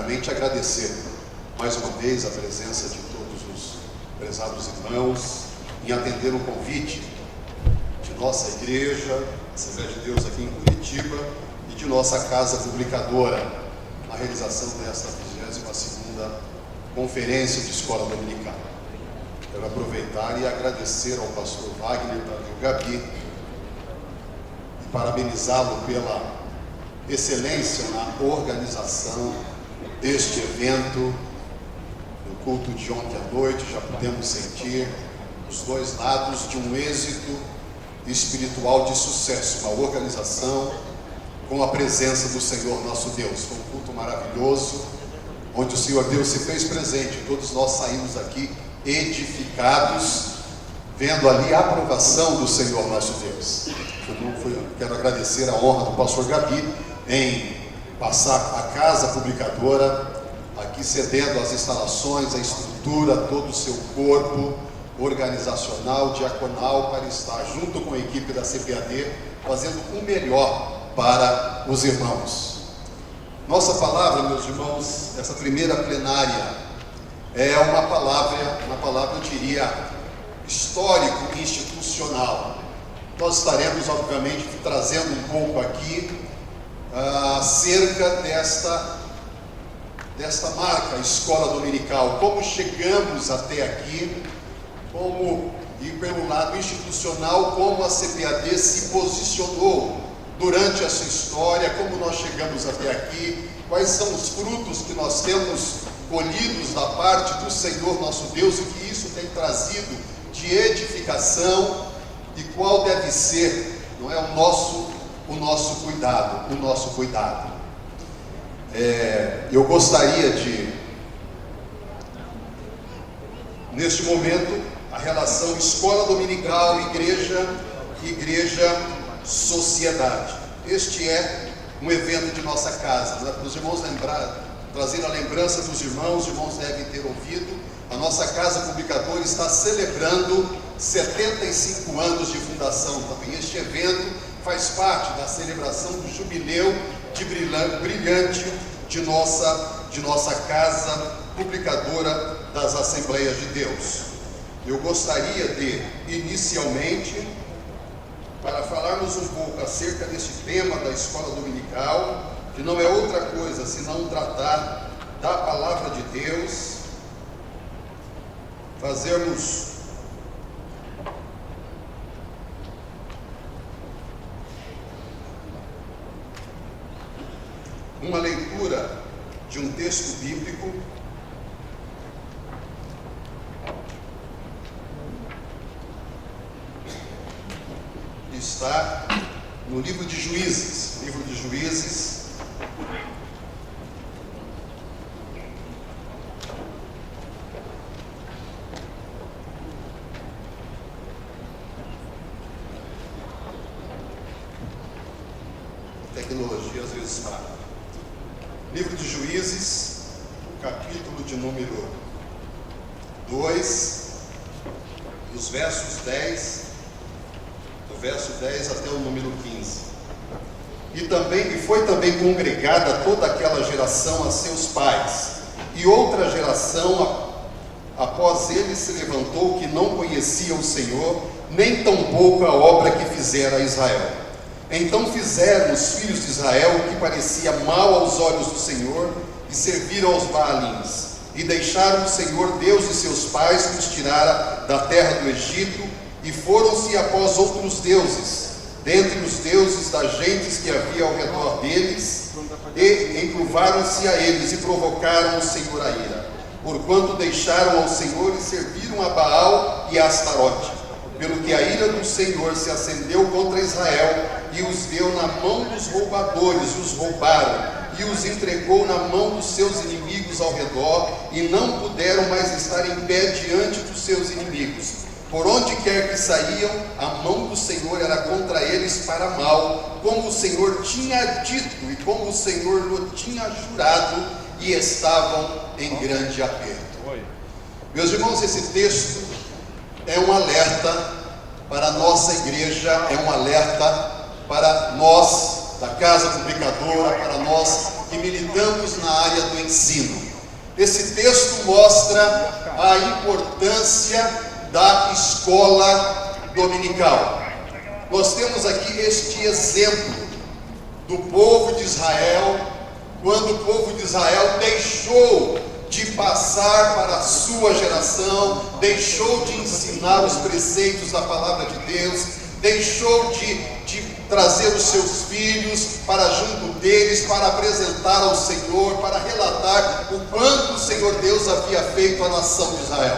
primeiramente agradecer mais uma vez a presença de todos os prezados irmãos em atender o convite de nossa igreja, Assembleia de Deus aqui em Curitiba, e de nossa casa publicadora, na realização desta 22ª Conferência de Escola Dominical. Quero aproveitar e agradecer ao pastor Wagner e ao Gabi e parabenizá-lo pela excelência na organização deste evento. No culto de ontem à noite já pudemos sentir os dois lados de um êxito espiritual de sucesso, uma organização com a presença do Senhor nosso Deus. Foi um culto maravilhoso, onde o Senhor Deus se fez presente. Todos nós saímos aqui edificados, vendo ali a aprovação do Senhor nosso Deus. Quero agradecer a honra do pastor Gabi em passar a casa publicadora, aqui cedendo as instalações, a estrutura, todo o seu corpo organizacional, diaconal, para estar junto com a equipe da CPAD, fazendo o melhor para os irmãos. Nossa palavra, meus irmãos, essa primeira plenária, é uma palavra, eu diria, histórico-institucional. Nós estaremos, obviamente, trazendo um pouco aqui acerca desta marca, Escola Dominical, como chegamos até aqui, e pelo lado institucional, como a CPAD se posicionou durante essa história, como nós chegamos até aqui, quais são os frutos que nós temos colhidos da parte do Senhor nosso Deus, e que isso tem trazido de edificação, e qual deve ser, não é, o nosso cuidado. Eu gostaria de, neste momento, a relação escola dominical, igreja, sociedade. Este é um evento de nossa casa, não é? Para os irmãos trazer a lembrança dos irmãos, os irmãos devem ter ouvido, a nossa casa publicadora está celebrando 75 anos de fundação também. Este evento faz parte da celebração do jubileu de brilhante de nossa casa publicadora das Assembleias de Deus. Eu gostaria de, inicialmente, para falarmos um pouco acerca deste tema da escola dominical, que não é outra coisa senão tratar da palavra de Deus, fazermos uma leitura de um texto bíblico que está no livro de Juízes. Tecnologia às vezes para. Livro de Juízes, capítulo de número 2, dos versos 10, do verso 10 até o número 15. E foi também congregada toda aquela geração a seus pais, e outra geração após ele se levantou, que não conhecia o Senhor, nem tampouco a obra que fizera a Israel. Então fizeram os filhos de Israel o que parecia mal aos olhos do Senhor, e serviram aos Baalins, e deixaram o Senhor Deus de seus pais, que os tirara da terra do Egito, e foram-se após outros deuses, dentre os deuses das gentes que havia ao redor deles, e encurvaram-se a eles, e provocaram o Senhor a ira, porquanto deixaram ao Senhor e serviram a Baal e a Astarote, pelo que a ira do Senhor se acendeu contra Israel, e os deu na mão dos roubadores, os roubaram, e os entregou na mão dos seus inimigos ao redor, e não puderam mais estar em pé diante dos seus inimigos. Por onde quer que saíam, a mão do Senhor era contra eles para mal, como o Senhor tinha dito, e como o Senhor lhe tinha jurado, e estavam em grande aperto. Meus irmãos, esse texto é um alerta para a nossa igreja, é um alerta para nós da casa publicadora, para nós que militamos na área do ensino. Esse texto mostra a importância da escola dominical. Nós temos aqui este exemplo do povo de Israel, quando o povo de Israel deixou de passar para a sua geração, deixou de ensinar os preceitos da palavra de Deus, deixou de trazer os seus filhos para junto deles, para apresentar ao Senhor, para relatar o quanto o Senhor Deus havia feito à nação de Israel.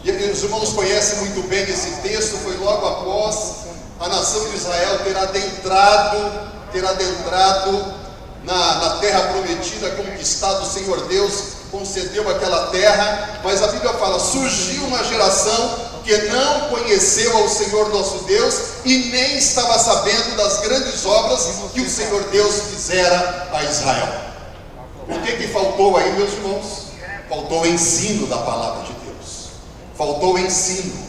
E os irmãos conhecem muito bem esse texto, foi logo após a nação de Israel ter adentrado na terra prometida, conquistado. O Senhor Deus concedeu aquela terra, mas a Bíblia fala: surgiu uma geração que não conheceu ao Senhor nosso Deus e nem estava sabendo das grandes obras que o Senhor Deus fizera a Israel. O que faltou aí, meus irmãos? Faltou o ensino da palavra de Deus, faltou o ensino,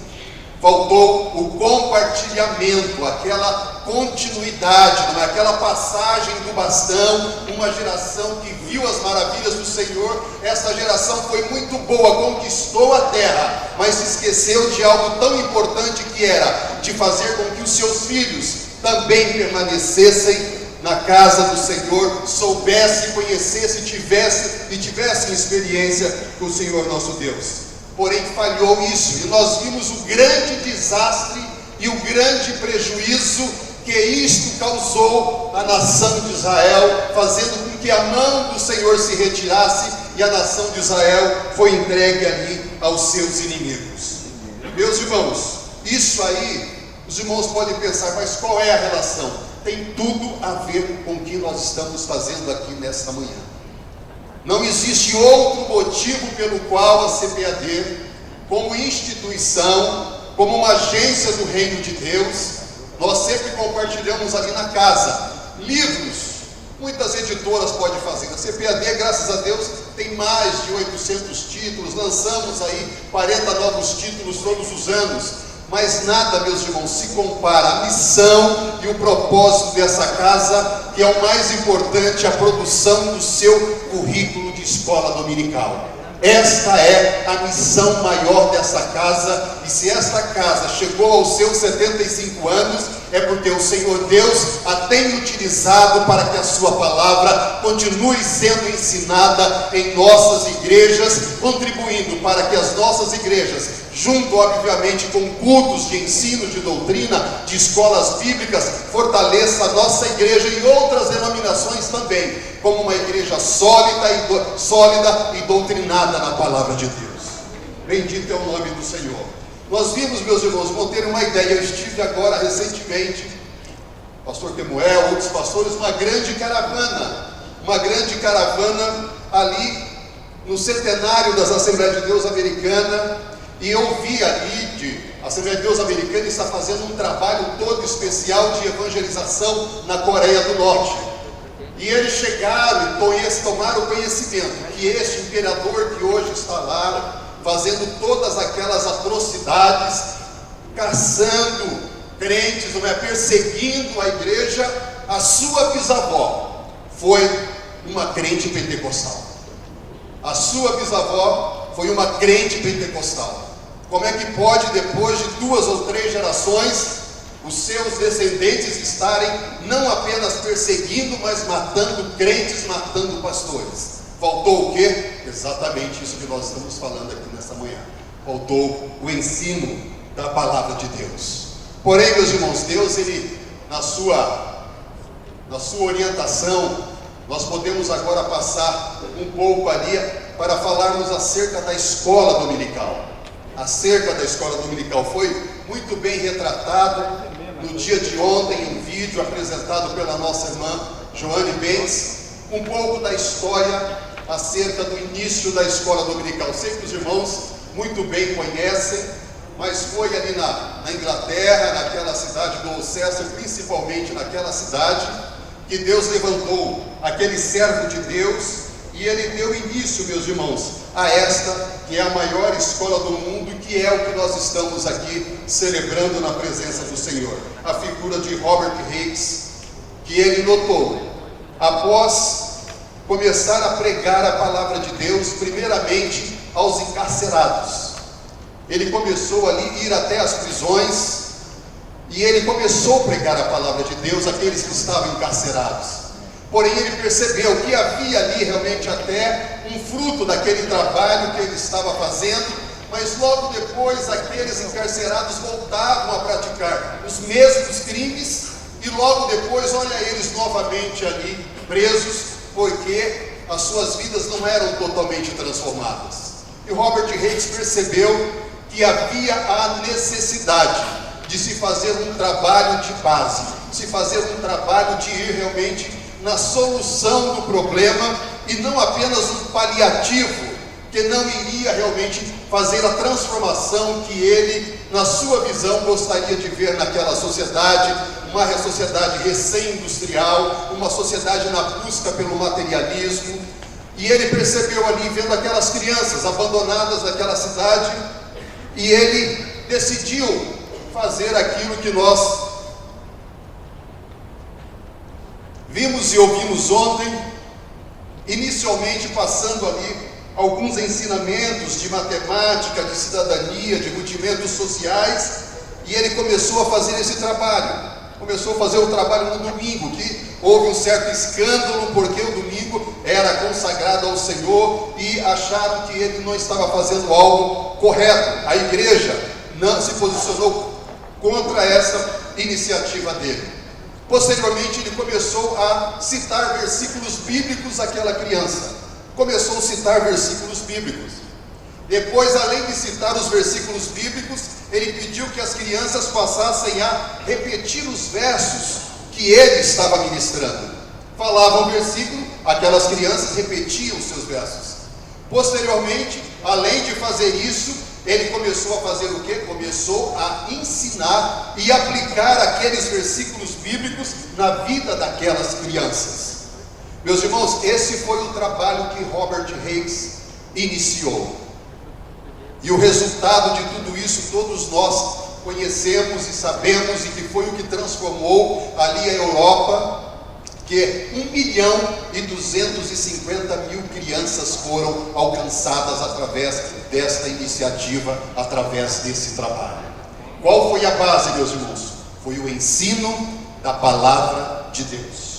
faltou o compartilhamento, aquela continuidade, aquela passagem do bastão. Uma geração que viu as maravilhas do Senhor. Essa geração foi muito boa, conquistou a terra, mas se esqueceu de algo tão importante, que era de fazer com que os seus filhos também permanecessem na casa do Senhor, soubessem, conhecessem, tivessem experiência com o Senhor nosso Deus. Porém falhou isso, e nós vimos o grande desastre e o grande prejuízo que isto causou à nação de Israel, fazendo com que a mão do Senhor se retirasse, e a nação de Israel foi entregue ali aos seus inimigos. Meus irmãos, isso aí, os irmãos podem pensar, mas qual é a relação? Tem tudo a ver com o que nós estamos fazendo aqui nesta manhã. Não existe outro motivo pelo qual a CPAD, como instituição, como uma agência do Reino de Deus, nós sempre compartilhamos ali na casa livros. Muitas editoras podem fazer. A CPAD, graças a Deus, tem mais de 800 títulos. Lançamos aí 40 novos títulos todos os anos. Mas nada, meus irmãos, se compara à missão e o propósito dessa casa, que é o mais importante, a produção do seu currículo de escola dominical. Esta é a missão maior dessa casa, e se esta casa chegou aos seus 75 anos, é porque o Senhor Deus a tem utilizado para que a sua palavra continue sendo ensinada em nossas igrejas, contribuindo para que as nossas igrejas, junto obviamente com cultos de ensino, de doutrina, de escolas bíblicas, fortaleça a nossa igreja e outras denominações também, como uma igreja sólida e doutrinada na palavra de Deus. Bendito é o nome do Senhor. Nós vimos, meus irmãos, vão ter uma ideia. Eu estive agora recentemente, pastor Temuel, outros pastores, uma grande caravana ali no centenário das Assembleias de Deus Americana, e eu vi ali a Assembleia de Deus Americana está fazendo um trabalho todo especial de evangelização na Coreia do Norte. E eles chegaram e tomaram conhecimento que este imperador que hoje está lá, fazendo todas aquelas atrocidades, caçando crentes, perseguindo a igreja, a sua bisavó foi uma crente pentecostal. A sua bisavó foi uma crente pentecostal. Como é que pode, depois de 2 ou 3 gerações, os seus descendentes estarem não apenas perseguindo, mas matando crentes, matando pastores? Faltou o quê? Exatamente isso que nós estamos falando aqui nesta manhã. Faltou o ensino da palavra de Deus. Porém, meus irmãos, Deus, Ele, na sua orientação, nós podemos agora passar um pouco ali para falarmos acerca da escola dominical. Acerca da escola dominical, foi muito bem retratado no dia de ontem, um vídeo apresentado pela nossa irmã Joane Bentes, um pouco da história acerca do início da escola dominical. Sei que os irmãos muito bem conhecem, mas foi ali na Inglaterra, naquela cidade do Worcester, principalmente naquela cidade, que Deus levantou aquele servo de Deus, e ele deu início, meus irmãos, a esta que é a maior escola do mundo, que é o que nós estamos aqui celebrando na presença do Senhor. A figura de Robert Hicks, que ele notou, após começar a pregar a palavra de Deus, primeiramente aos encarcerados. Ele começou ali a ir até as prisões, e ele começou a pregar a palavra de Deus àqueles que estavam encarcerados. Porém, ele percebeu que havia ali realmente até um fruto daquele trabalho que ele estava fazendo, mas logo depois aqueles encarcerados voltavam a praticar os mesmos crimes, e logo depois, olha eles novamente ali presos, porque as suas vidas não eram totalmente transformadas. E Robert Hicks percebeu que havia a necessidade de se fazer um trabalho de base, se fazer um trabalho de ir realmente na solução do problema, e não apenas um paliativo, que não iria realmente fazer a transformação que ele, na sua visão, gostaria de ver naquela sociedade, uma sociedade recém-industrial, uma sociedade na busca pelo materialismo. E ele percebeu ali, vendo aquelas crianças abandonadas naquela cidade, e ele decidiu fazer aquilo que nós vimos e ouvimos ontem, inicialmente passando ali alguns ensinamentos de matemática, de cidadania, de rudimentos sociais, e ele começou a fazer esse trabalho. Começou a fazer o trabalho no domingo, que houve um certo escândalo, porque o domingo era consagrado ao Senhor, e acharam que ele não estava fazendo algo correto. A igreja não se posicionou contra essa iniciativa dele. Posteriormente, ele começou a citar versículos bíblicos àquela criança. Começou a citar versículos bíblicos. Depois, além de citar os versículos bíblicos, ele pediu que as crianças passassem a repetir os versos que ele estava ministrando. Falava um versículo, aquelas crianças repetiam os seus versos. Posteriormente, além de fazer isso, ele começou a fazer o quê? Começou a ensinar e aplicar aqueles versículos bíblicos na vida daquelas crianças. Meus irmãos, esse foi o trabalho que Robert Hicks iniciou. E o resultado de tudo isso todos nós conhecemos e sabemos, e que foi o que transformou ali a Europa, que 1.250.000 crianças foram alcançadas através desta iniciativa, através desse trabalho. Qual foi a base, meus irmãos? Foi o ensino da palavra de Deus.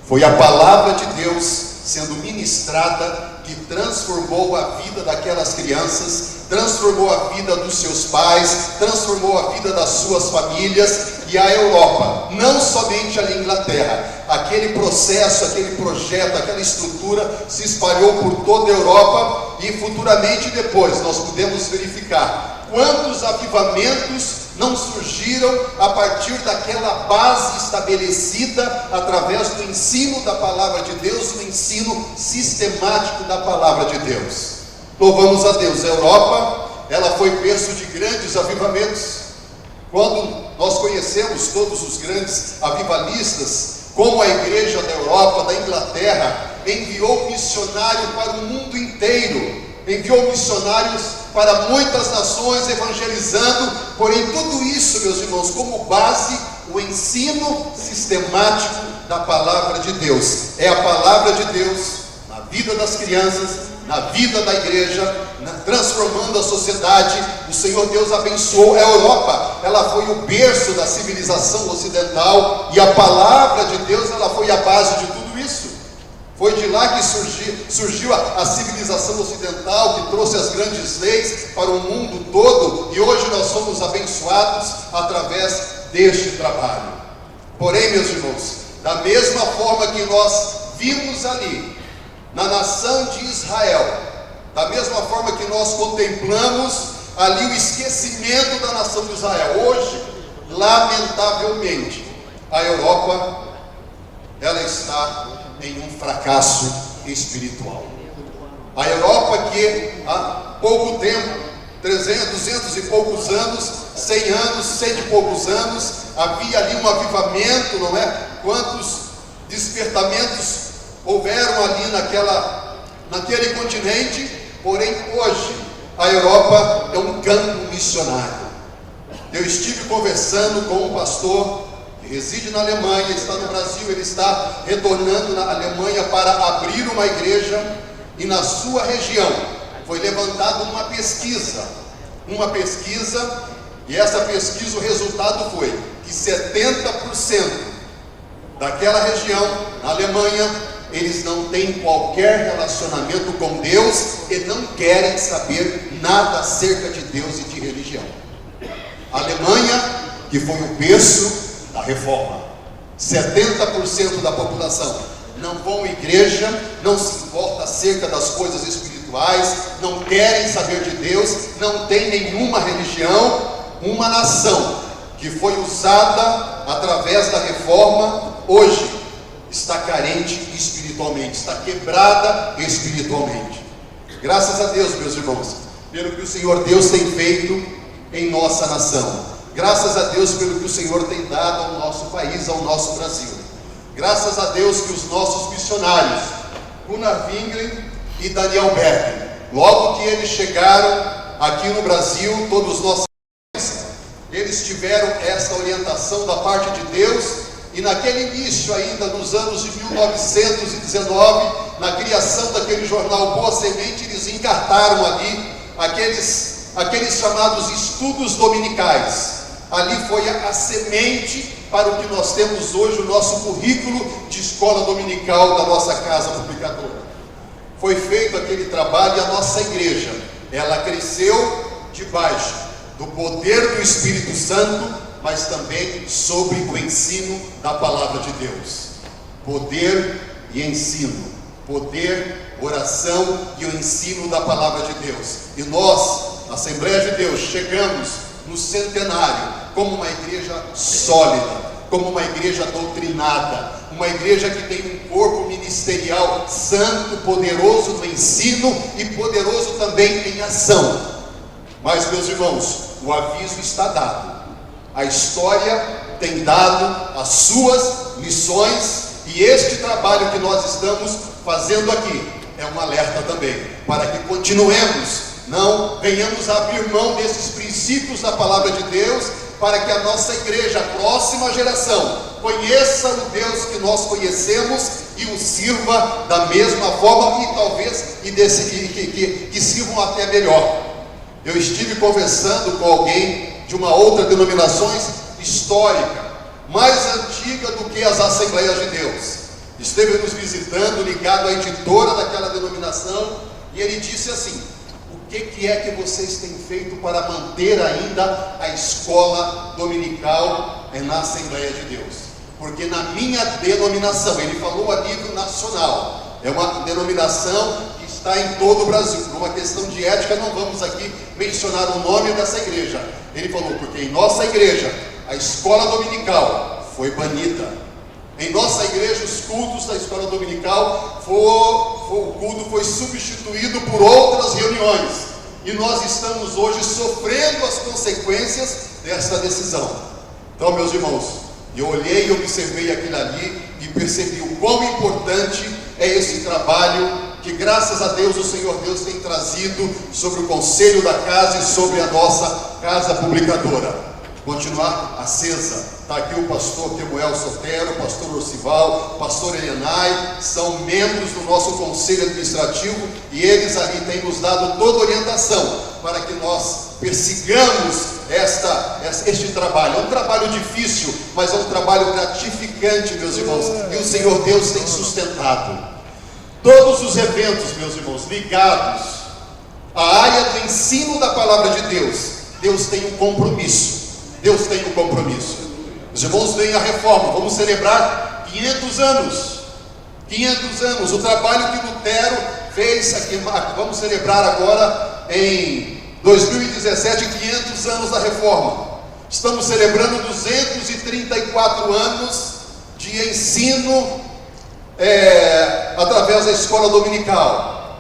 Foi a palavra de Deus sendo ministrada que transformou a vida daquelas crianças, transformou a vida dos seus pais, transformou a vida das suas famílias, e a Europa, não somente a Inglaterra. Aquele processo, aquele projeto, aquela estrutura se espalhou por toda a Europa, e futuramente depois nós podemos verificar quantos avivamentos não surgiram a partir daquela base estabelecida através do ensino da palavra de Deus, do ensino sistemático da palavra de Deus. Louvamos a Deus. A Europa, ela foi berço de grandes avivamentos. Quando nós conhecemos todos os grandes avivalistas, como a igreja da Europa, da Inglaterra, enviou missionário para o mundo inteiro, enviou missionários para muitas nações, evangelizando. Porém, tudo isso, meus irmãos, como base, o ensino sistemático da palavra de Deus. É a palavra de Deus na vida das crianças, na vida da igreja, transformando a sociedade. O Senhor Deus abençoou a Europa. Ela foi o berço da civilização ocidental, e a palavra de Deus, ela foi a base de tudo isso. Foi de lá que surgiu a civilização ocidental, que trouxe as grandes leis para o mundo todo, e hoje nós somos abençoados através deste trabalho. Porém, meus irmãos, da mesma forma que nós vimos ali na nação de Israel, da mesma forma que nós contemplamos ali o esquecimento da nação de Israel, hoje, lamentavelmente, a Europa, ela está em um fracasso espiritual. A Europa, que há pouco tempo, 300, 200 e poucos anos, 100 anos, 100 e poucos anos, havia ali um avivamento, não é? Quantos despertamentos houveram ali naquele continente. Porém, hoje, a Europa é um campo missionário. Eu estive conversando com um pastor que reside na Alemanha, está no Brasil, ele está retornando na Alemanha para abrir uma igreja, e na sua região foi levantada uma pesquisa, e essa pesquisa, o resultado foi que 70% daquela região, na Alemanha, eles não têm qualquer relacionamento com Deus e não querem saber nada acerca de Deus e de religião. A Alemanha, que foi o berço da reforma, 70% da população não vão à igreja, não se importa acerca das coisas espirituais, não querem saber de Deus, não tem nenhuma religião. Uma nação que foi usada através da reforma, hoje está carente espiritualmente, está quebrada espiritualmente. Graças a Deus, meus irmãos, pelo que o Senhor Deus tem feito em nossa nação. Graças a Deus pelo que o Senhor tem dado ao nosso país, ao nosso Brasil. Graças a Deus que os nossos missionários, Gunnar Wingren e Daniel Berg, logo que eles chegaram aqui no Brasil, todos nós, eles tiveram essa orientação da parte de Deus, e naquele início ainda, nos anos de 1919, na criação daquele jornal Boa Semente, eles encartaram ali aqueles chamados estudos dominicais. Ali foi a semente para o que nós temos hoje, o nosso currículo de escola dominical da nossa casa publicadora. Foi feito aquele trabalho, e a nossa igreja, ela cresceu debaixo do poder do Espírito Santo, mas também sobre o ensino da palavra de Deus. Poder e ensino, poder, oração e o ensino da palavra de Deus. E nós, Assembleia de Deus, chegamos no centenário como uma igreja sólida, como uma igreja doutrinada, uma igreja que tem um corpo ministerial santo, poderoso no ensino e poderoso também em ação. Mas, meus irmãos, o aviso está dado. A história tem dado as suas lições, e este trabalho que nós estamos fazendo aqui é um alerta também, para que continuemos, não venhamos a abrir mão desses princípios da palavra de Deus, para que a nossa igreja, a próxima geração, conheça o Deus que nós conhecemos e o sirva da mesma forma, e talvez que sirvam até melhor. Eu estive conversando com alguém de uma outra denominação histórica, mais antiga do que as Assembleias de Deus. Esteve nos visitando, ligado à editora daquela denominação, e ele disse assim: o que é que vocês têm feito para manter ainda a escola dominical na Assembleia de Deus? Porque na minha denominação, ele falou a nível nacional, é uma denominação que está em todo o Brasil. Por uma questão de ética, não vamos aqui mencionar o nome dessa igreja. Ele falou, porque em nossa igreja, a escola dominical foi banida. Em nossa igreja, os cultos da escola dominical, o culto foi substituído por outras reuniões. E nós estamos hoje sofrendo as consequências dessa decisão. Então, meus irmãos, eu olhei e observei aquilo ali e percebi o quão importante é esse trabalho que, graças a Deus, o Senhor Deus tem trazido sobre o conselho da casa e sobre a nossa casa publicadora. Continuar acesa. Está aqui o pastor Kemuel Sotero, o pastor Orcival, o pastor Elenay, são membros do nosso conselho administrativo, e eles ali têm nos dado toda orientação para que nós persigamos este trabalho. É um trabalho difícil, mas é um trabalho gratificante, meus irmãos, e o Senhor Deus tem sustentado. Todos os eventos, meus irmãos, ligados à área do ensino da palavra de Deus, Deus tem um compromisso. Deus tem um compromisso. Os irmãos veem a reforma, vamos celebrar 500 anos. 500 anos, o trabalho que Lutero fez aqui, vamos celebrar agora em 2017, 500 anos da reforma. Estamos celebrando 234 anos de ensino através da escola dominical.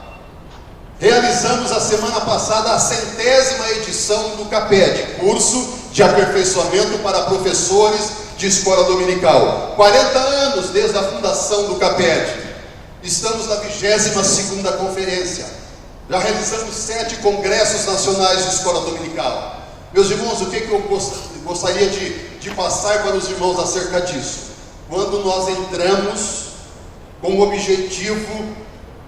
Realizamos a semana passada a 100ª edição do CAPED, curso de aperfeiçoamento para professores de escola dominical. 40 anos desde a fundação do CAPED. Estamos na 22ª conferência. Já realizamos 7 congressos nacionais de escola dominical. Meus irmãos, o que eu gostaria de de passar para os irmãos acerca disso. Quando nós entramos com o objetivo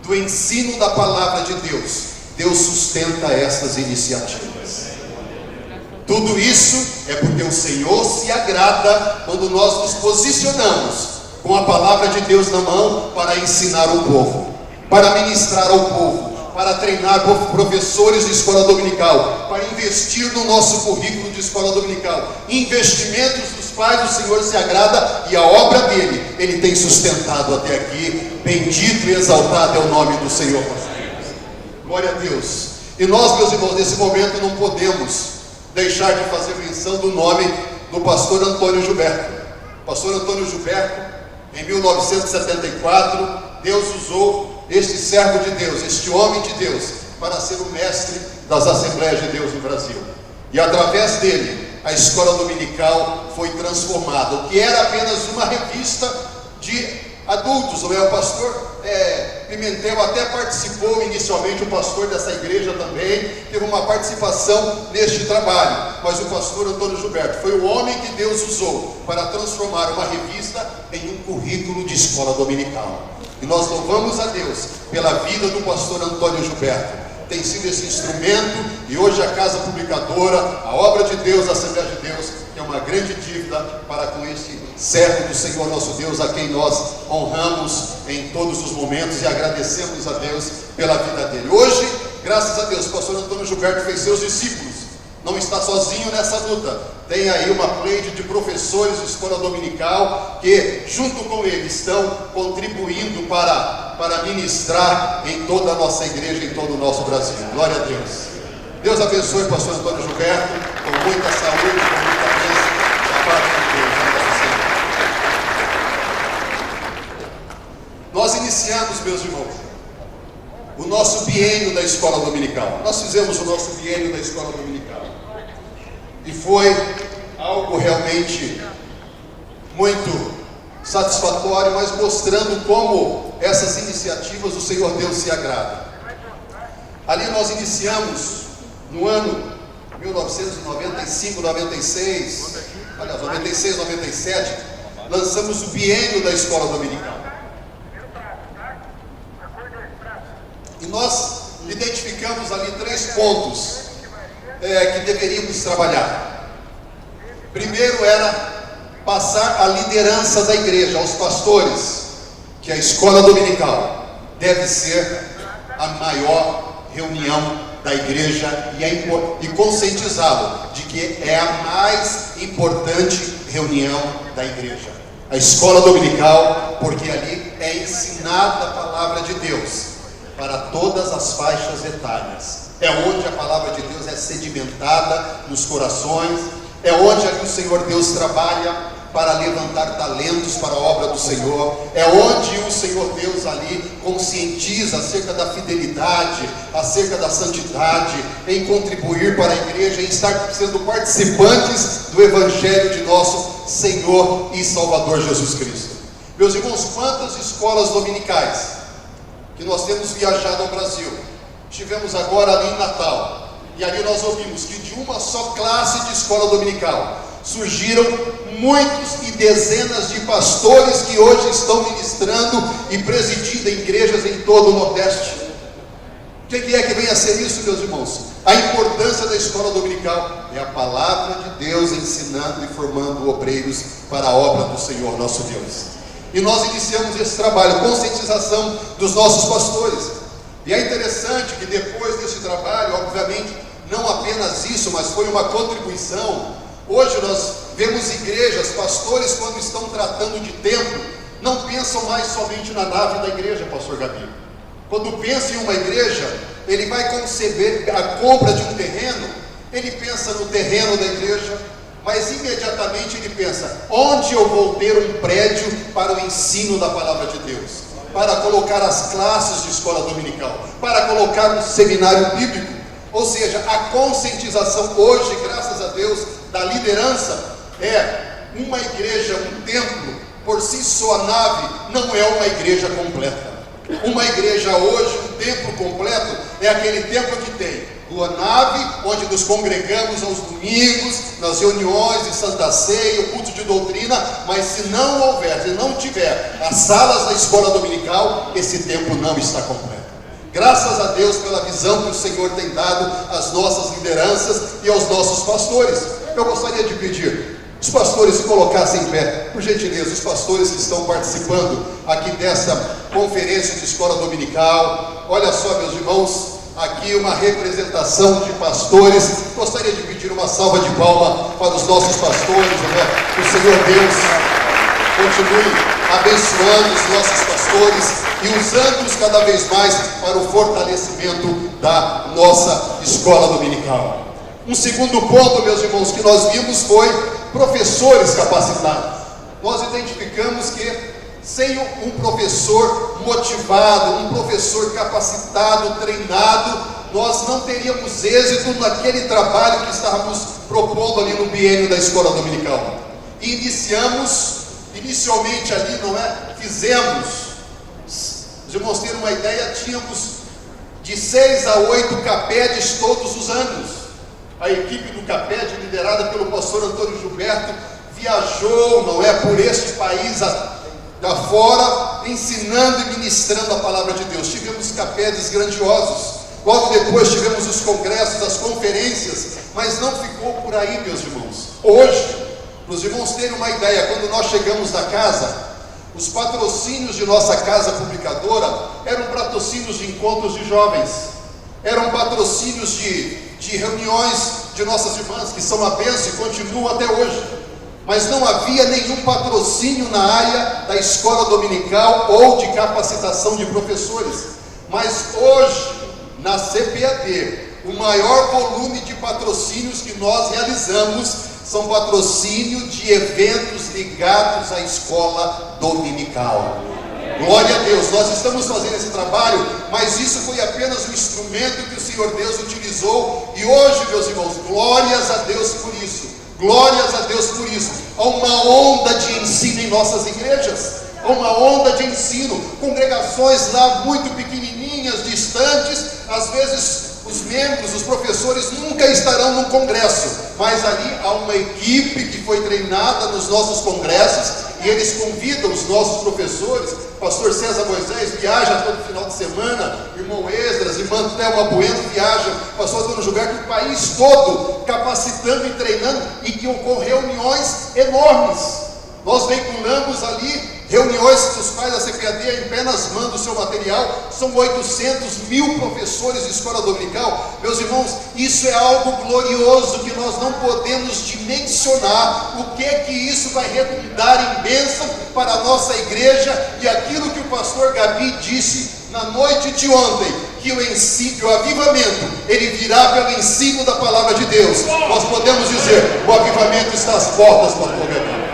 do ensino da palavra de Deus, Deus sustenta essas iniciativas. Tudo isso é porque o Senhor se agrada quando nós nos posicionamos com a palavra de Deus na mão para ensinar o povo, para ministrar ao povo, para treinar professores de escola dominical, para investir no nosso currículo de escola dominical. Investimentos dos pais, o Senhor se agrada e a obra dele, ele tem sustentado até aqui. Bendito e exaltado é o nome do Senhor. Glória a Deus. E nós, meus irmãos, nesse momento não podemos deixar de fazer menção do nome do pastor Antônio Gilberto. Pastor Antônio Gilberto, em 1974, Deus usou este servo de Deus, este homem de Deus, para ser o mestre das Assembleias de Deus no Brasil. E através dele, a escola dominical foi transformada. O que era apenas uma revista de adultos, não é? O pastor Pimentel até participou inicialmente, o pastor dessa igreja também teve uma participação neste trabalho, mas o pastor Antônio Gilberto foi o homem que Deus usou para transformar uma revista em um currículo de escola dominical. E nós louvamos a Deus pela vida do pastor Antônio Gilberto. Tem sido esse instrumento, e hoje a Casa Publicadora, a obra de Deus, a Assembleia de Deus, tem uma grande dívida para com este servo do Senhor nosso Deus, a quem nós honramos em todos os momentos e agradecemos a Deus pela vida dele. Hoje, graças a Deus, o pastor Antônio Gilberto fez seus discípulos, não está sozinho nessa luta. Tem aí uma pleide de professores de escola dominical que, junto com ele, estão contribuindo para ministrar em toda a nossa igreja, em todo o nosso Brasil. Glória a Deus. Deus abençoe o pastor Antônio Gilberto com muita saúde, com muita bênção da parte de Deus. Nós iniciamos, meus irmãos, o nosso biênio da escola dominical. Nós fizemos o nosso biênio da escola dominical. E foi algo realmente muito satisfatório, mas mostrando como essas iniciativas o Senhor Deus se agrada. Ali nós iniciamos no ano 1995, 96, aliás, 96, 97, lançamos o biênio da escola dominical. E nós identificamos ali 3 pontos que deveríamos trabalhar. Primeiro era passar a liderança da igreja aos pastores, que a escola dominical deve ser a maior reunião da igreja e conscientizá-lo de que é a mais importante reunião da igreja. A escola dominical, porque ali é ensinada a palavra de Deus para todas as faixas etárias. É onde a palavra de Deus é sedimentada nos corações, é onde ali o Senhor Deus trabalha para levantar talentos para a obra do Senhor, é onde o Senhor Deus ali conscientiza acerca da fidelidade, acerca da santidade, em contribuir para a igreja, em estar sendo participantes do Evangelho de nosso Senhor e Salvador Jesus Cristo. Meus irmãos, quantas escolas dominicais que nós temos viajado ao Brasil. Estivemos agora ali em Natal, e ali nós ouvimos que de uma só classe de escola dominical surgiram muitos e dezenas de pastores que hoje estão ministrando e presidindo igrejas em todo o Nordeste. O que é que vem a ser isso, meus irmãos? A importância da escola dominical é a palavra de Deus ensinando e formando obreiros para a obra do Senhor nosso Deus. E nós iniciamos esse trabalho, conscientização dos nossos pastores. E é interessante que depois desse trabalho, obviamente, não apenas isso, mas foi uma contribuição. Hoje nós vemos igrejas, pastores, quando estão tratando de templo, não pensam mais somente na nave da igreja, pastor Gabi. Quando pensa em uma igreja, ele vai conceber a compra de um terreno, ele pensa no terreno da igreja, mas imediatamente ele pensa, onde eu vou ter um prédio para o ensino da palavra de Deus, para colocar as classes de escola dominical, para colocar um seminário bíblico. Ou seja, a conscientização hoje, graças a Deus, da liderança é uma igreja, um templo, por si só a nave não é uma igreja completa. Uma igreja hoje, um templo completo, é aquele templo que tem Rua Nave, onde nos congregamos aos domingos, nas reuniões de Santa Ceia, o culto de doutrina, mas se não houver, se não tiver as salas da escola dominical, esse tempo não está completo. Graças a Deus pela visão que o Senhor tem dado às nossas lideranças e aos nossos pastores. Eu gostaria de pedir os pastores se colocassem em pé, por gentileza, os pastores que estão participando aqui dessa conferência de escola dominical. Olha só, meus irmãos, aqui uma representação de pastores. Gostaria de pedir uma salva de palmas para os nossos pastores, né? Que o Senhor Deus continue abençoando os nossos pastores e usando-os cada vez mais para o fortalecimento da nossa escola dominical. Um segundo ponto, meus irmãos, que nós vimos foi professores capacitados. Nós identificamos que sem um professor motivado, um professor capacitado, treinado, nós não teríamos êxito naquele trabalho que estávamos propondo ali no biênio da escola dominical. E inicialmente ali, os irmãos terem uma ideia, tínhamos de 6 a 8 CAPEDs todos os anos. A equipe do CAPED, liderada pelo pastor Antônio Gilberto, viajou, por este país afora, ensinando e ministrando a palavra de Deus. Tivemos CAPEDs grandiosos. Logo depois tivemos os congressos, as conferências, mas não ficou por aí, meus irmãos. Hoje, para os irmãos terem uma ideia, quando nós chegamos na casa, os patrocínios de nossa casa publicadora eram patrocínios de encontros de jovens, eram patrocínios de reuniões de nossas irmãs, que são a bênção e continuam até hoje. Mas não havia nenhum patrocínio na área da escola dominical ou de capacitação de professores. Mas hoje, na CPAD, o maior volume de patrocínios que nós realizamos são patrocínio de eventos ligados à escola dominical. Glória a Deus, nós estamos fazendo esse trabalho, mas isso foi apenas um instrumento que o Senhor Deus utilizou. E hoje, meus irmãos, glórias a Deus por isso. Glórias a Deus por isso. Há uma onda de ensino em nossas igrejas. Há uma onda de ensino. Congregações lá muito pequenininhas, distantes. Às vezes os membros, os professores nunca estarão num congresso. Mas ali há uma equipe que foi treinada nos nossos congressos. E eles convidam os nossos professores. Pastor César Moisés viaja todo final de semana, irmão Esdras, irmã Thelma Bueno viaja, pastor Antônio Gilberto, o país todo, capacitando e treinando, e que ocorrem reuniões enormes. Nós veiculamos ali reuniões dos pais da CPAD, apenas manda o seu material, são 800.000 professores de escola dominical. Meus irmãos, isso é algo glorioso que nós não podemos dimensionar o que isso vai redundar em bênção para a nossa igreja. E aquilo que o pastor Gabi disse na noite de ontem, que o ensino, o avivamento, ele virá pelo ensino da palavra de Deus. Nós podemos dizer, o avivamento está às portas, pastor Gabi.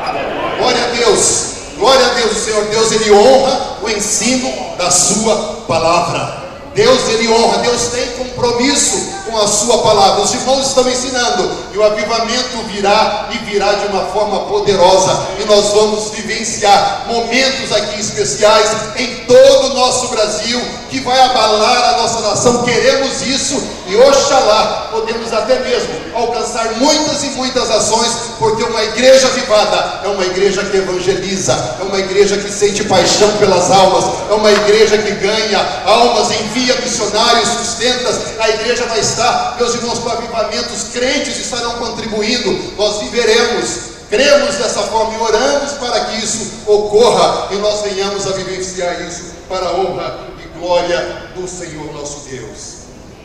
Glória a Deus. Glória a Deus, o Senhor Deus, Ele honra o ensino da sua palavra. Deus, Ele honra, Deus tem compromisso com a sua palavra. Os irmãos estão ensinando, e o avivamento virá, e virá de uma forma poderosa, e nós vamos vivenciar momentos aqui especiais em todo o nosso Brasil, que vai abalar a nossa nação. Queremos isso, e oxalá podemos até mesmo alcançar muitas e muitas ações, porque uma igreja avivada é uma igreja que evangeliza, é uma igreja que sente paixão pelas almas, é uma igreja que ganha almas, envia missionários, sustenta. A igreja vai estar, meus irmãos, para avivamentos, crentes estarão contribuindo, nós viveremos, cremos dessa forma e oramos para que isso ocorra e nós venhamos a vivenciar isso para a honra e glória do Senhor nosso Deus.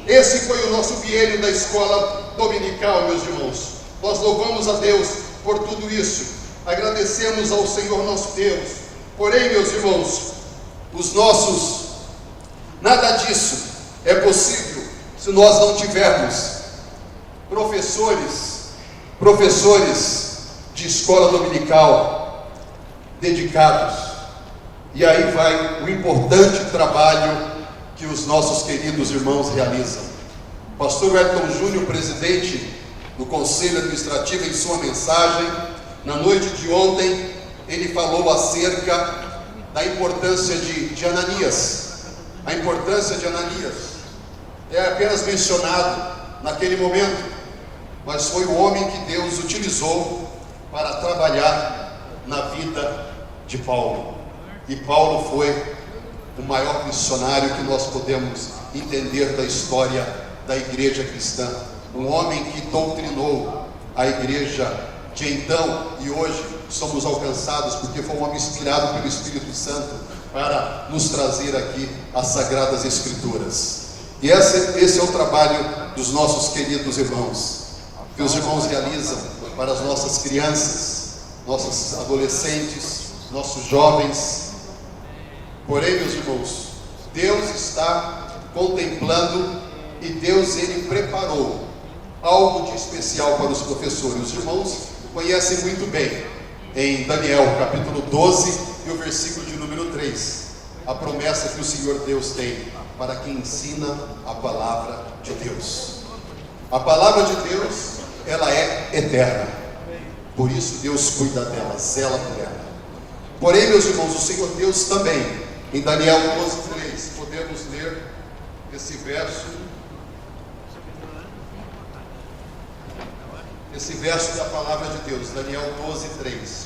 Esse foi o nosso biênio da escola dominical, meus irmãos. Nós louvamos a Deus por tudo isso, agradecemos ao Senhor nosso Deus. Porém, meus irmãos, nada disso é possível se nós não tivermos professores de escola dominical dedicados. E aí vai o importante trabalho que os nossos queridos irmãos realizam. Pastor Wellington Júnior, presidente do Conselho Administrativo, em sua mensagem, na noite de ontem, ele falou acerca da importância de Ananias. A importância de Ananias é apenas mencionado naquele momento, mas foi o homem que Deus utilizou para trabalhar na vida de Paulo. E Paulo foi o maior missionário que nós podemos entender da história da igreja cristã. Um homem que doutrinou a igreja de então e hoje somos alcançados porque foi um homem inspirado pelo Espírito Santo para nos trazer aqui as Sagradas Escrituras. E esse é o trabalho dos nossos queridos irmãos, que os irmãos realizam para as nossas crianças, nossos adolescentes, nossos jovens. Porém, meus irmãos, Deus está contemplando e Deus, Ele preparou algo de especial para os professores. Os irmãos conhecem muito bem, em Daniel capítulo 12 e o versículo de número 3, a promessa que o Senhor Deus tem para quem ensina a palavra de Deus. A palavra de Deus, ela é eterna, por isso Deus cuida dela, zela por ela. Porém, meus irmãos, o Senhor Deus também, em Daniel 12:3, podemos ler esse verso da palavra de Deus, Daniel 12:3.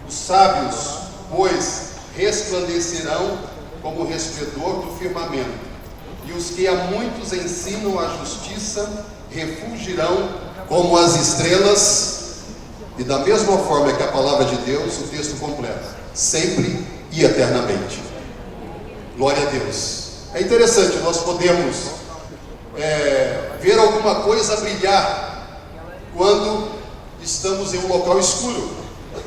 Os sábios, pois, resplandecerão como o resplendor do firmamento, e os que a muitos ensinam a justiça refulgirão como as estrelas. E da mesma forma que a palavra de Deus, o texto completa, sempre e eternamente. Glória a Deus. É interessante, nós podemos ver alguma coisa brilhar quando estamos em um local escuro.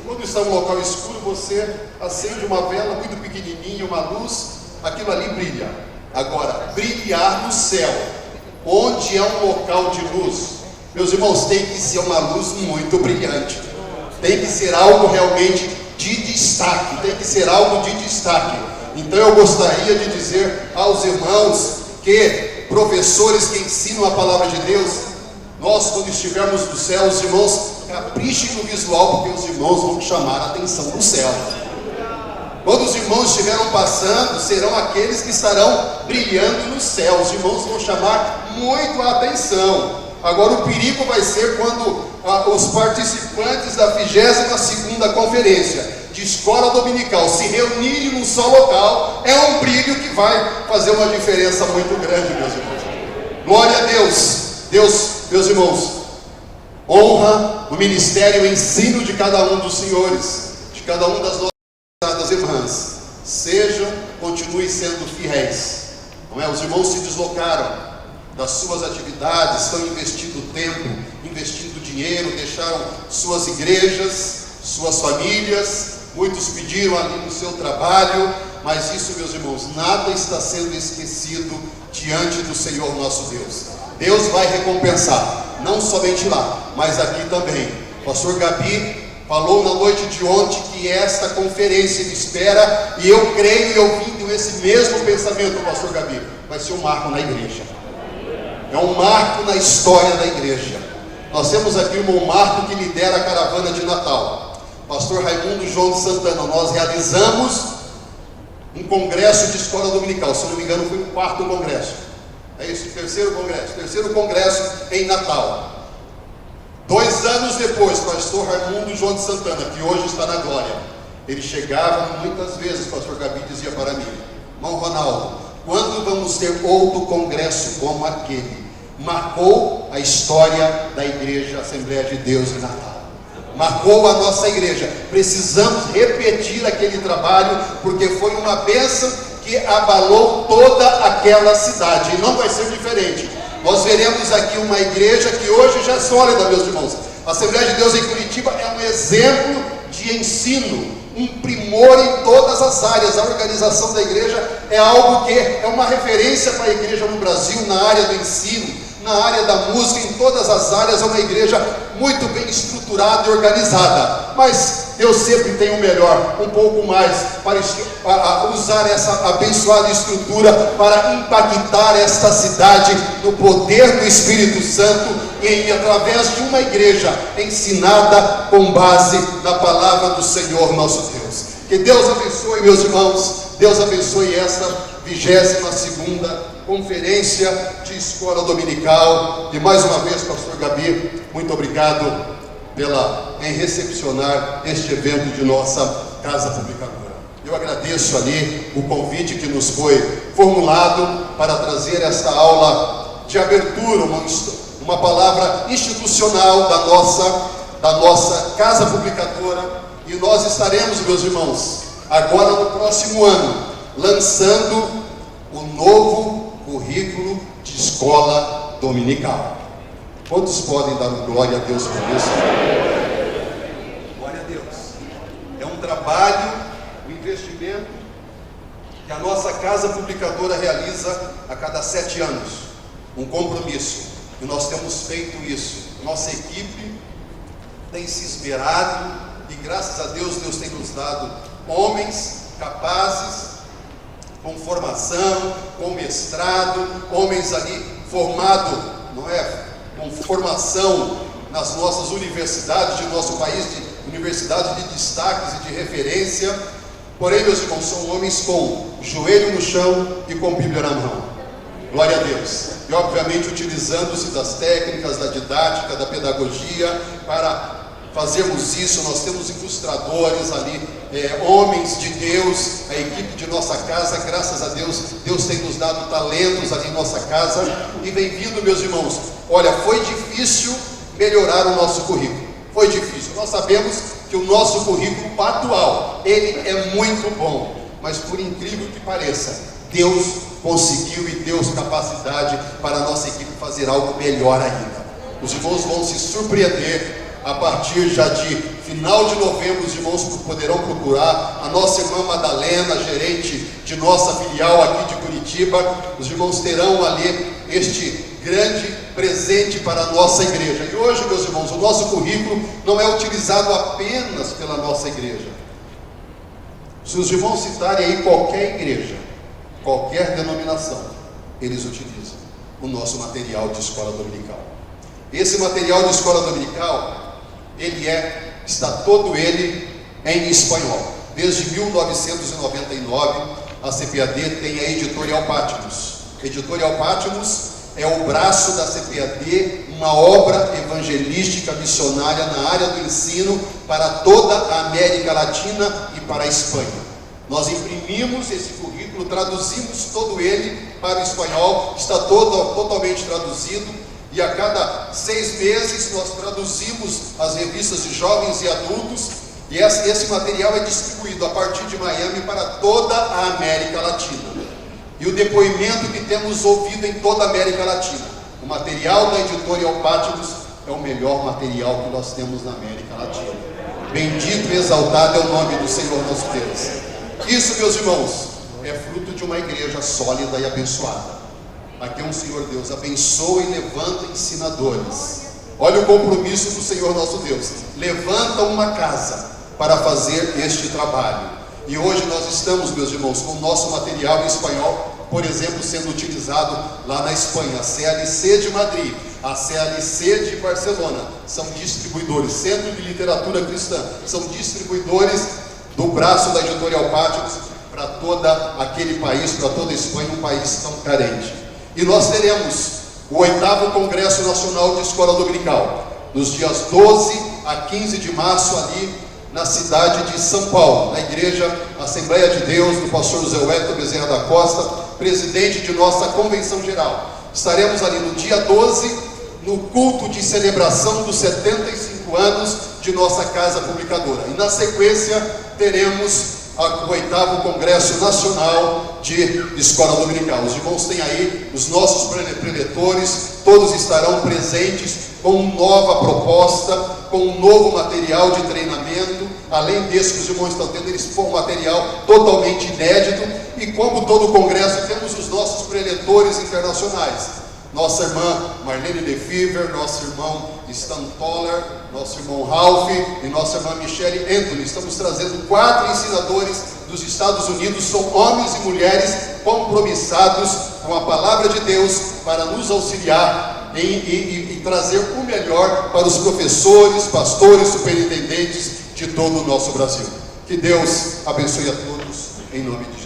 Quando está em um local escuro, você acende uma vela muito pequenininha, uma luz, aquilo ali brilha. Agora, brilhar no céu, onde é um local de luz, meus irmãos, tem que ser uma luz muito brilhante, tem que ser algo realmente de destaque, tem que ser algo de destaque. Então eu gostaria de dizer aos irmãos que, professores que ensinam a palavra de Deus, nós, quando estivermos no céu, os irmãos caprichem no visual, porque os irmãos vão chamar a atenção do céu. Quando os irmãos estiverem passando, serão aqueles que estarão brilhando no céu. Os irmãos vão chamar muito a atenção. Agora o perigo vai ser quando os participantes da 22ª conferência de escola dominical se reunirem num só local. É um brilho que vai fazer uma diferença muito grande, meus irmãos. Glória a Deus. Deus, meus irmãos, honra o ministério e o ensino de cada um dos senhores, de cada um das nossas irmãs. Continuem sendo fiéis. Não é? Os irmãos se deslocaram das suas atividades, estão investindo tempo, investindo dinheiro, deixaram suas igrejas, suas famílias, muitos pediram ali no seu trabalho, mas isso, meus irmãos, nada está sendo esquecido diante do Senhor nosso Deus. Deus vai recompensar, não somente lá, mas aqui também. O pastor Gabi falou na noite de ontem que esta conferência ele espera, e eu creio e ouvindo esse mesmo pensamento, pastor Gabi, vai ser um marco na igreja. É um marco na história da igreja. Nós temos aqui o irmão Marco que lidera a caravana de Natal. Pastor Raimundo João de Santana, nós realizamos um congresso de escola dominical. Se não me engano, foi o 4º congresso. É isso, terceiro congresso em Natal. 2 anos depois, pastor Raimundo João de Santana, que hoje está na glória, ele chegava muitas vezes, pastor Gabi dizia para mim: irmão Ronaldo, quando vamos ter outro congresso como aquele? Marcou a história da igreja Assembleia de Deus em Natal. Marcou a nossa igreja. Precisamos repetir aquele trabalho, porque foi uma bênção que abalou toda aquela cidade, e não vai ser diferente. Nós veremos aqui uma igreja que hoje já é sólida, meus irmãos. A Assembleia de Deus em Curitiba é um exemplo de ensino, um primor em todas as áreas. A organização da igreja é algo que é uma referência para a igreja no Brasil, na área do ensino, na área da música, em todas as áreas. É uma igreja muito bem estruturada e organizada, mas Deus sempre tem o melhor, um pouco mais, para usar essa abençoada estrutura para impactar esta cidade no poder do Espírito Santo, e através de uma igreja ensinada com base na palavra do Senhor nosso Deus. Que Deus abençoe, meus irmãos. Deus abençoe esta 22ª conferência de escola dominical. E mais uma vez, pastor Gabi, muito obrigado em recepcionar este evento de nossa Casa Publicadora. Eu agradeço ali o convite que nos foi formulado para trazer esta aula de abertura, uma palavra institucional da nossa Casa Publicadora. E nós estaremos, meus irmãos, agora no próximo ano, lançando o novo currículo de escola dominical. Quantos podem dar glória a Deus por isso? Glória a Deus. É um trabalho, um investimento que a nossa Casa Publicadora realiza a cada 7 anos. Um compromisso. E nós temos feito isso. Nossa equipe tem se esmerado e graças a Deus, Deus tem nos dado homens capazes, com formação, com mestrado, homens ali formados, não é? Com formação nas nossas universidades de nosso país, universidades de destaques e de referência. Porém, meus irmãos, são homens com joelho no chão e com Bíblia na mão. Glória a Deus. E obviamente utilizando-se das técnicas, da didática, da pedagogia para fazermos isso. Nós temos ilustradores ali, homens de Deus, a equipe de nossa casa, graças a Deus, Deus tem nos dado talentos ali em nossa casa. E vem vindo, meus irmãos, olha, foi difícil melhorar o nosso currículo, foi difícil. Nós sabemos que o nosso currículo atual, ele é muito bom, mas por incrível que pareça, Deus conseguiu e deu capacidade para a nossa equipe fazer algo melhor ainda. Os irmãos vão se surpreender. A partir já de final de novembro, os irmãos poderão procurar a nossa irmã Madalena, gerente de nossa filial aqui de Curitiba. Os irmãos terão ali este grande presente para a nossa igreja. E hoje, meus irmãos, o nosso currículo não é utilizado apenas pela nossa igreja. Se os irmãos citarem aí qualquer igreja, qualquer denominação, eles utilizam o nosso material de escola dominical. Esse material de escola dominical, está todo ele em espanhol. Desde 1999, a CPAD tem a Editorial Patmos. Editorial Patmos é o braço da CPAD, uma obra evangelística missionária na área do ensino para toda a América Latina e para a Espanha. Nós imprimimos esse currículo, traduzimos todo ele para o espanhol, está totalmente traduzido. E a cada 6 meses nós traduzimos as revistas de jovens e adultos, e esse material é distribuído a partir de Miami para toda a América Latina. E o depoimento que temos ouvido em toda a América Latina, o material da Editorial Patmos é o melhor material que nós temos na América Latina. Bendito e exaltado é o nome do Senhor nosso Deus. Isso, meus irmãos, é fruto de uma igreja sólida e abençoada. Aqui é um Senhor Deus, abençoa e levanta ensinadores. Olha o compromisso do Senhor nosso Deus. Levanta uma casa para fazer este trabalho. E hoje nós estamos, meus irmãos, com o nosso material em espanhol, por exemplo, sendo utilizado lá na Espanha. A CLC de Madrid, a CLC de Barcelona, são distribuidores. Centro de Literatura Cristã, são distribuidores do braço da Editorial Patmos para todo aquele país, para toda a Espanha, um país tão carente. E nós teremos o 8º Congresso Nacional de Escola Dominical, nos dias 12 a 15 de março, ali na cidade de São Paulo, na Igreja Assembleia de Deus, do pastor José Wellington Bezerra da Costa, presidente de nossa Convenção Geral. Estaremos ali no dia 12, no culto de celebração dos 75 anos de nossa Casa Publicadora. E na sequência, teremos o 8º Congresso Nacional de Escola Dominical. Os irmãos têm aí os nossos preletores, todos estarão presentes com nova proposta, com um novo material de treinamento. Além desse que os irmãos estão tendo, eles foram um material totalmente inédito. E como todo congresso, temos os nossos preletores internacionais. Nossa irmã Marlene De Fever, nosso irmão Stan Toller, nosso irmão Ralph e nossa irmã Michelle Anthony. Estamos trazendo 4 ensinadores dos Estados Unidos, são homens e mulheres compromissados com a palavra de Deus para nos auxiliar e trazer o melhor para os professores, pastores, superintendentes de todo o nosso Brasil. Que Deus abençoe a todos, em nome de Jesus.